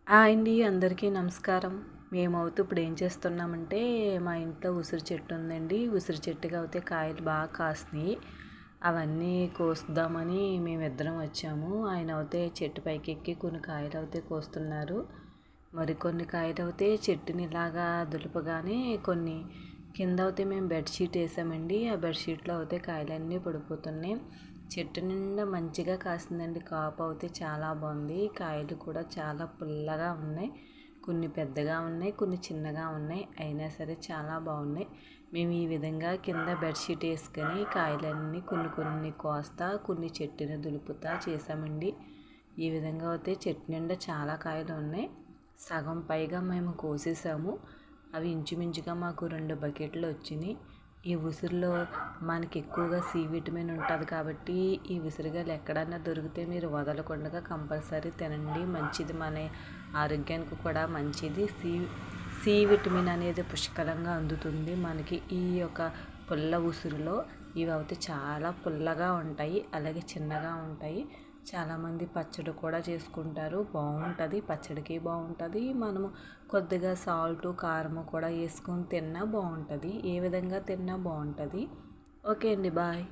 అండి అందరికీ నమస్కారం. మేమవుతూ ఇప్పుడు ఏం చేస్తున్నామంటే మా ఇంట్లో ఉసిరి చెట్టు ఉందండి. ఉసిరి చెట్టుకి అయితే కాయలు బాగా కాస్తున్నాయి. అవన్నీ కోసుదామని మేమిద్దరం వచ్చాము. ఆయన అయితే చెట్టు పైకి ఎక్కి కొన్ని కాయలు అయితే కోస్తున్నారు. మరికొన్ని కాయలు అయితే చెట్టుని ఇలాగా దులపగానే కొన్ని కింద అయితే మేము బెడ్షీట్ వేసామండి. ఆ బెడ్షీట్లో అయితే కాయలన్నీ పడిపోతున్నాయి. చెట్టు నిండా మంచిగా కాసిందండి. కాపు అయితే చాలా బాగుంది. కాయలు కూడా చాలా పుల్లగా ఉన్నాయి. కొన్ని పెద్దగా ఉన్నాయి, కొన్ని చిన్నగా ఉన్నాయి. అయినా సరే చాలా బాగున్నాయి. మేము ఈ విధంగా కింద బెడ్షీట్ వేసుకొని కాయలన్నీ కొన్ని కొన్ని కోస్తా కొన్ని చెట్టుని దులుపుతా చేసామండి. ఈ విధంగా అయితే చెట్టు నిండా చాలా కాయలు ఉన్నాయి. సగం పైగా మేము కోసేసాము. అవి ఇంచుమించుగా మాకు 2 బకెట్లు వచ్చినాయి. ఈ ఉసిరిలో మనకి ఎక్కువగా సి విటమిన్ ఉంటుంది కాబట్టి ఈ ఉసిరిగాయలు ఎక్కడన్నా దొరికితే మీరు వదలకుండా కంపల్సరీ తినండి. మంచిది, మన ఆరోగ్యానికి కూడా మంచిది. సి విటమిన్ అనేది పుష్కలంగా అందుతుంది మనకి ఈ యొక్క పుల్ల ఉసిరిలో. ఇవి అయితే చాలా పుల్లగా ఉంటాయి, అలాగే చిన్నగా ఉంటాయి. చాలామంది పచ్చడి కూడా చేసుకుంటారు, బాగుంటుంది. పచ్చడికి బాగుంటుంది. మనము కొద్దిగా సాల్ట్ కారము కూడా వేసుకొని తిన్నా బాగుంటుంది. ఏ విధంగా తిన్నా బాగుంటుంది. ఓకే అండి, బాయ్.